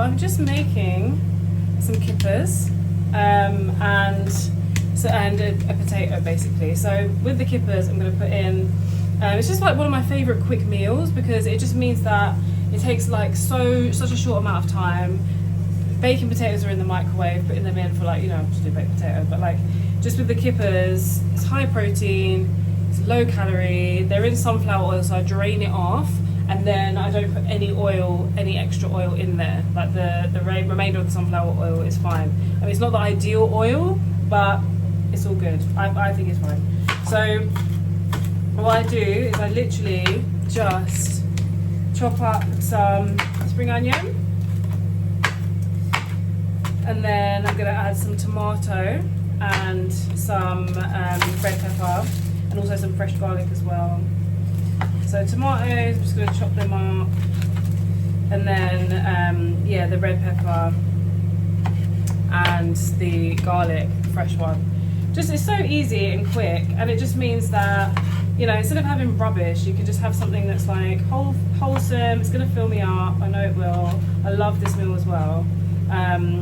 I'm just making some kippers and a potato basically. So with the kippers, I'm going to put in. It's just like one of my favourite quick meals because it just means that it takes like such a short amount of time. Baking potatoes are in the microwave, putting them in for like, just do baked potato, but like just with the kippers, it's high protein, it's low calorie, they're in sunflower oil, so I drain it off and then I don't put any extra oil in there. Like the remainder of the sunflower oil is fine. I mean, it's not the ideal oil, but it's all good. I think it's fine. So what I do is I literally just chop up some spring onion, and then I'm going to add some tomato and some red pepper and also some fresh garlic as well. So tomatoes, I'm just going to chop them up, and then the red pepper and the garlic, the fresh one. Just, it's so easy and quick, and it just means that, instead of having rubbish, you can just have something that's like wholesome. It's going to fill me up, I know it will. I love this meal as well.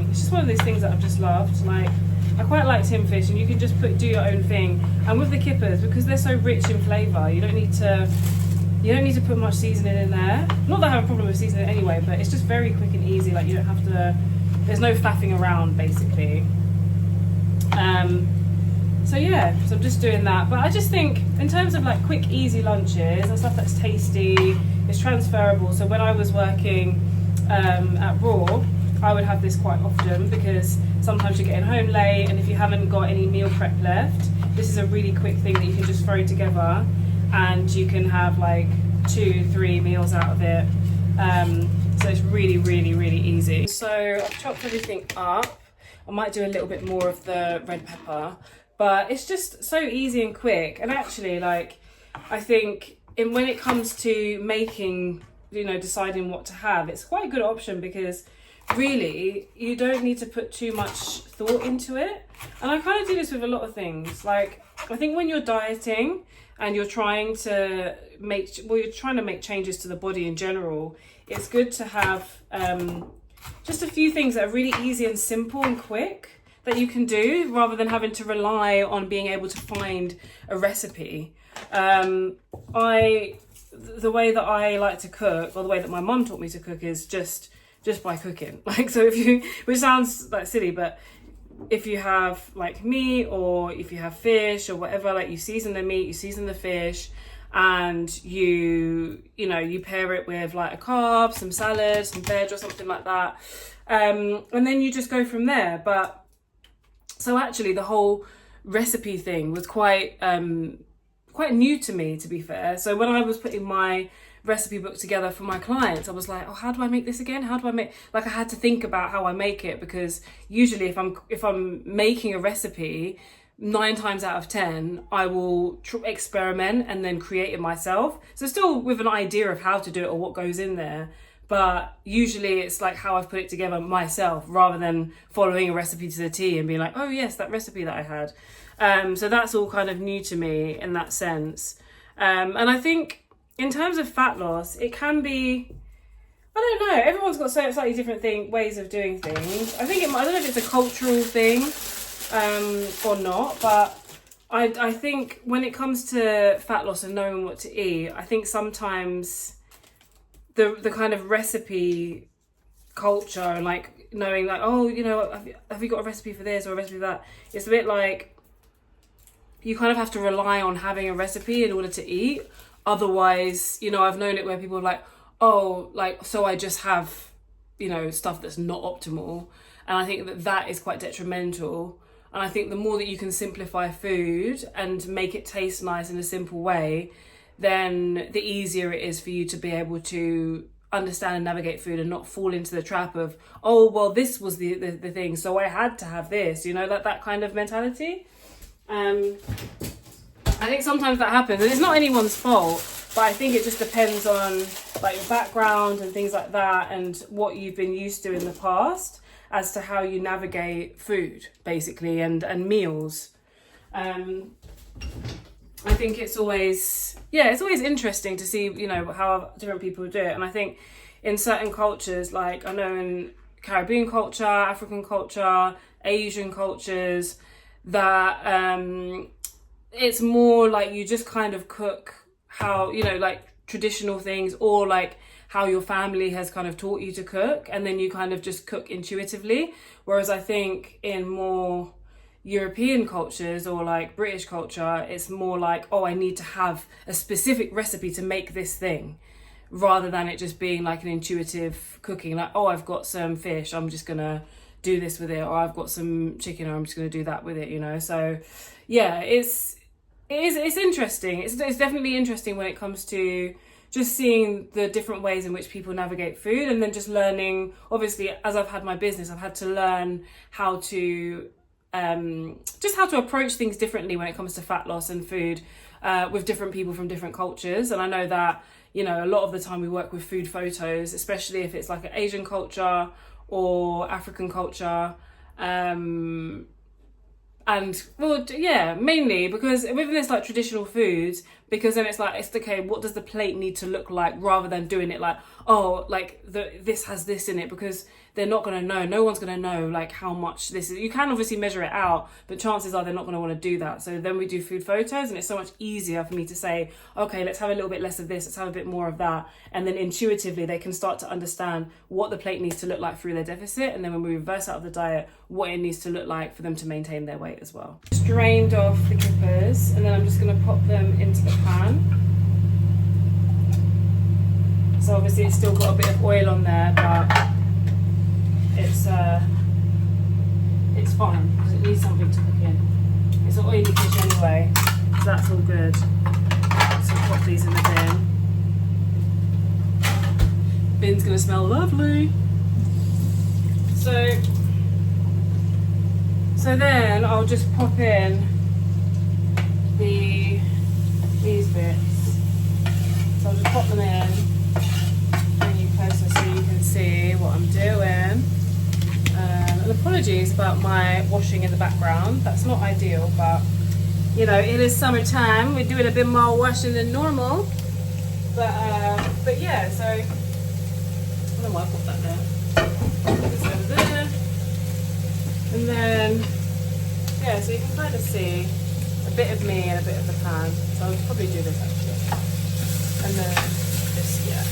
It's just one of those things that I've just loved. Like, I quite like tin fish, and you can just do your own thing. And with the kippers, because they're so rich in flavour, you don't need to put much seasoning in there. Not that I have a problem with seasoning anyway, but it's just very quick and easy. Like, you don't have to. There's no faffing around basically. So I'm just doing that. But I just think in terms of like quick, easy lunches and stuff that's tasty, it's transferable. So when I was working at Raw, I would have this quite often because sometimes you're getting home late, and if you haven't got any meal prep left, this is a really quick thing that you can just throw together and you can have like 2-3 meals out of it. So it's really, really, really easy. So I've chopped everything up. I might do a little bit more of the red pepper, but it's just so easy and quick. And actually, like, I think when it comes to making, deciding what to have, it's quite a good option because really you don't need to put too much thought into it. And I kind of do this with a lot of things. Like, I think when you're dieting and you're trying to make changes to the body in general, it's good to have just a few things that are really easy and simple and quick that you can do rather than having to rely on being able to find a recipe. The way that I like to cook, or the way that my mum taught me to cook, is just by cooking. Like, so which sounds like silly, but if you have like meat, or if you have fish or whatever, like, you season the meat, you season the fish, and you pair it with like a carb, some salad, some veg or something like that, and then you just go from there. But so actually the whole recipe thing was quite new to me, to be fair. So when I was putting my recipe book together for my clients, I was like, oh, how do I make this again? How do I make, like, I had to think about how I make it, because usually if I'm making a recipe, 9 times out of 10 I will experiment and then create it myself. So still with an idea of how to do it or what goes in there, but usually it's like how I've put it together myself, rather than following a recipe to the T and being like, oh yes, that recipe that I had. So that's all kind of new to me in that sense. And I think in terms of fat loss, it can be, I don't know, everyone's got slightly different ways of doing things. I don't know if it's a cultural thing or not, but I think when it comes to fat loss and knowing what to eat, I think sometimes the kind of recipe culture and like knowing like, oh, have you got a recipe for this or a recipe for that? It's a bit like you kind of have to rely on having a recipe in order to eat. Otherwise, I've known it where people are like, oh, like, so I just have, stuff that's not optimal. And I think that is quite detrimental. And I think the more that you can simplify food and make it taste nice in a simple way, then the easier it is for you to be able to understand and navigate food and not fall into the trap of, oh, well, this was the thing, so I had to have this, that kind of mentality. I think sometimes that happens, and it's not anyone's fault, but I think it just depends on like your background and things like that, and what you've been used to in the past as to how you navigate food, basically, and meals. I think it's always interesting to see, how different people do it. And I think in certain cultures, like I know in Caribbean culture, African culture, Asian cultures, that it's more like you just kind of cook how, you know, like traditional things, or like how your family has kind of taught you to cook, and then you kind of just cook intuitively. Whereas I think in more European cultures or like British culture, it's more like, oh, I need to have a specific recipe to make this thing, rather than it just being like an intuitive cooking, like, oh, I've got some fish, I'm just gonna do this with it, or I've got some chicken, or I'm just gonna do that with it, you know. So yeah, it's interesting. It's definitely interesting when it comes to just seeing the different ways in which people navigate food, and then just learning, obviously, as I've had my business, I've had to learn how to just how to approach things differently when it comes to fat loss and food, with different people from different cultures. And I know that, you know, a lot of the time we work with food photos, especially if it's like an Asian culture or African culture. And well, yeah, mainly because with this like traditional foods, because then it's like, it's okay, what does the plate need to look like, rather than doing it like, oh, like this has this in it, because they're not going to know, no one's going to know like how much this is. You can obviously measure it out, but chances are they're not going to want to do that. So then we do food photos, and it's so much easier for me to say, okay, let's have a little bit less of this, let's have a bit more of that, and then intuitively they can start to understand what the plate needs to look like through their deficit, and then when we reverse out of the diet, what it needs to look like for them to maintain their weight as well. Just drained off the kippers, and then I'm just going to pop them into the pan. So obviously it's still got a bit of oil on there, but it's fine because it needs something to cook in. It's an oily fish anyway, so that's all good. So pop these in the bin. Bin's gonna smell lovely. So then I'll just pop in these bits. So I'll just pop them in, bring you closer so you can see what I'm doing. And apologies about my washing in the background. That's not ideal, but you know, it is summertime. We're doing a bit more washing than normal. But yeah, so I don't know why I put that there. Put this over there. And then yeah, so you can kind of see a bit of me and a bit of the pan. So I'll probably do this actually. And then this, yeah.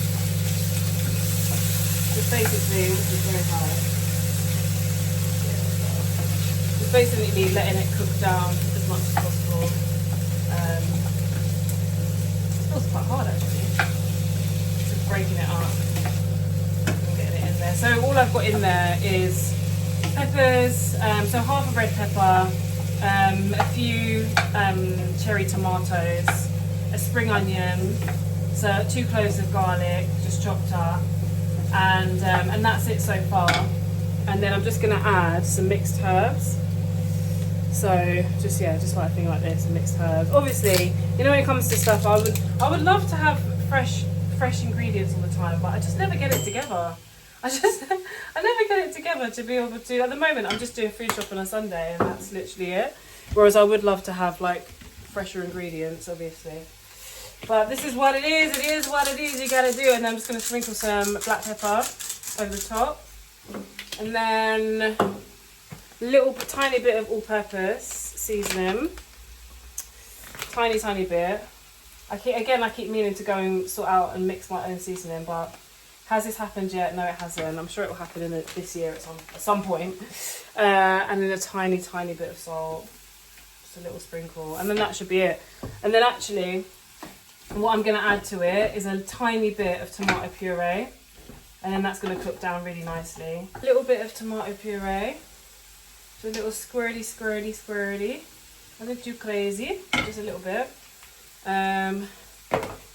Just basically, this is very hard. Just basically letting it cook down as much as possible. It feels quite hard actually. Just breaking it up and getting it in there. So all I've got in there is peppers, so half a red pepper, a few cherry tomatoes, a spring onion, so 2 cloves of garlic, just chopped up, and that's it so far. And then I'm just going to add some mixed herbs. So just like a thing like this, mixed herbs. Obviously, you know, when it comes to stuff, I would love to have fresh ingredients all the time, but I just never get it together. I never get it together to be able to. At the moment, I'm just doing food shop on a Sunday, and that's literally it. Whereas I would love to have like fresher ingredients, obviously. But this is what it is. It is what it is. You gotta do. And then I'm just gonna sprinkle some black pepper over the top, and then a tiny bit of all-purpose seasoning. Tiny bit. I keep meaning to go and sort out and mix my own seasoning, but has this happened yet? No, it hasn't. I'm sure it will happen in this year at some point. And then a tiny bit of salt, just a little sprinkle, and then that should be it. And then actually, what I'm going to add to it is a tiny bit of tomato puree, and then that's going to cook down really nicely. A little bit of tomato puree, so a little squirty. Nothing too crazy, just a little bit.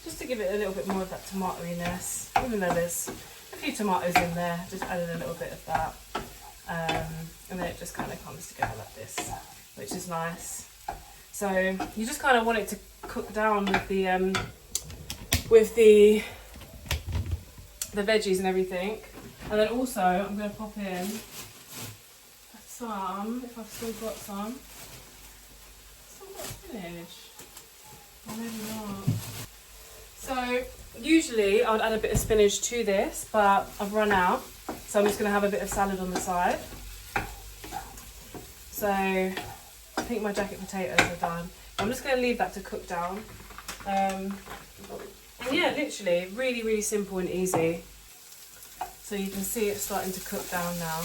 Just to give it a little bit more of that tomatoiness, even though there's a few tomatoes in there, just added a little bit of that. And then it just kind of comes together like this, which is nice. So you just kind of want it to cook down with the veggies and everything. And then also I'm going to pop in some, if I've still got some. Still got spinach. Or maybe not. So usually I would add a bit of spinach to this, but I've run out. So I'm just going to have a bit of salad on the side. So I think my jacket potatoes are done. I'm just going to leave that to cook down. And yeah, literally really, really simple and easy. So you can see it's starting to cook down now.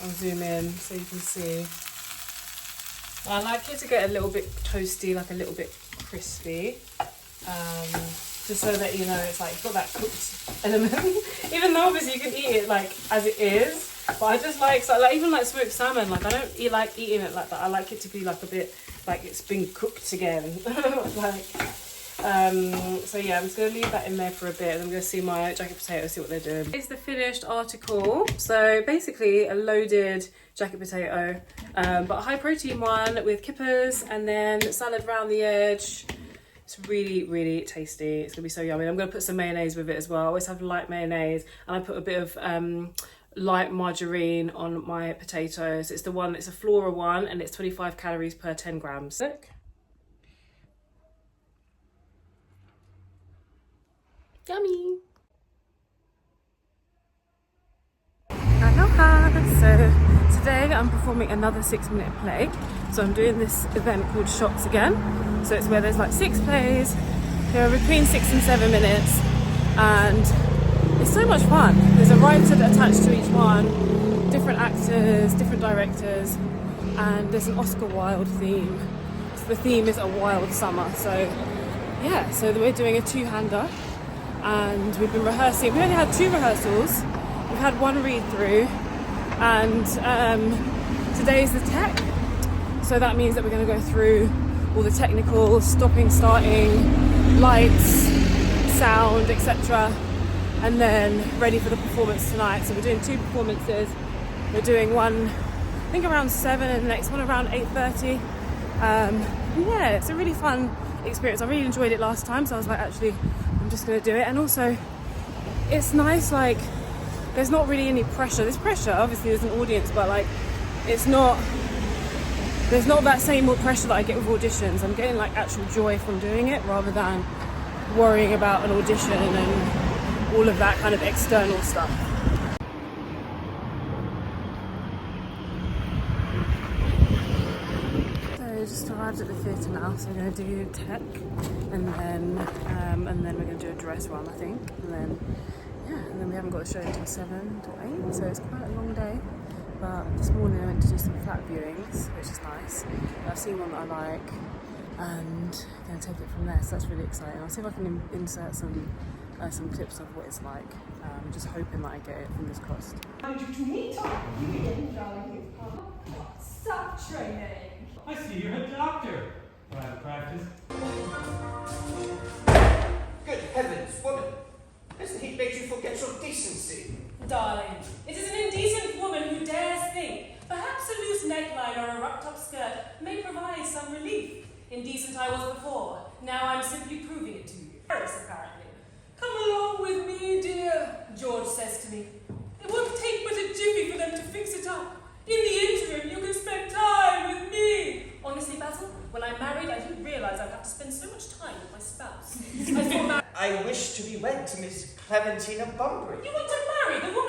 I'll zoom in so you can see. I like it to get a little bit toasty, like a little bit crispy. Just so that, you know, it's like got that cooked element. Even though obviously you can eat it like as it is, but I just like, so like even like smoked salmon, like I don't like eating it like that. I like it to be like a bit like it's been cooked again. Like, so yeah, I'm just gonna leave that in there for a bit, and I'm gonna see my jacket potatoes, see what they're doing. Here's the finished article. So basically a loaded jacket potato, but a high protein one with kippers and then salad around the edge. It's really, really tasty. It's gonna be so yummy. I'm gonna put some mayonnaise with it as well. I always have light mayonnaise, and I put a bit of light margarine on my potatoes. It's the one, it's a Flora one, and it's 25 calories per 10 grams. Look. Yummy. Aloha. So today I'm performing another 6-minute play. So I'm doing this event called Shots again. So it's where there's like 6 plays. They're between 6 and 7 minutes, and it's so much fun. There's a writer attached to each one, different actors, different directors, and there's an Oscar Wilde theme. So the theme is a wild summer. So yeah, so we're doing a 2-hander, and we've been rehearsing. We only had 2 rehearsals. We've had 1 read through, and today's the tech. So that means that we're going to go through all the technical, stopping, starting, lights, sound, etc. And then ready for the performance tonight. So we're doing 2 performances. We're doing one, I think around 7, and the next one around 8:30. Yeah, it's a really fun experience. I really enjoyed it last time, so I was like, actually, I'm just going to do it. And also, it's nice, like, there's not really any pressure. There's pressure, obviously there's an audience, but like, there's not that same pressure that I get with auditions. I'm getting like actual joy from doing it rather than worrying about an audition and all of that kind of external stuff. So just arrived at the theatre now, so we're going to do tech, and then we're going to do a dress run, I think, and then we haven't got a show until 7 to 8, so it's quite a long day. But this morning I went to do some flat viewings, which is nice. I've seen one that I like, and I'm going to take it from there, so that's really exciting. I'll see if I can insert some clips of what it's like. I'm just hoping that I get it, fingers crossed. Stop training! I see you're a doctor. Private practice. Good heavens, woman! Hasn't he made you forget your decency? Darling, it is an indecent woman who dares think perhaps a loose neckline or a rucked-up skirt may provide some relief. Indecent I was before, now I'm simply proving it to you. Paris, apparently. Come along with me, dear, George says to me. It won't take but a jiffy for them to fix it up. In the interim, you can spend time with me. Honestly, Basil, when I married, I didn't realise I'd have to spend so much time with my spouse. I wish to be wed to Miss Clementina Bunbury. You want to marry the woman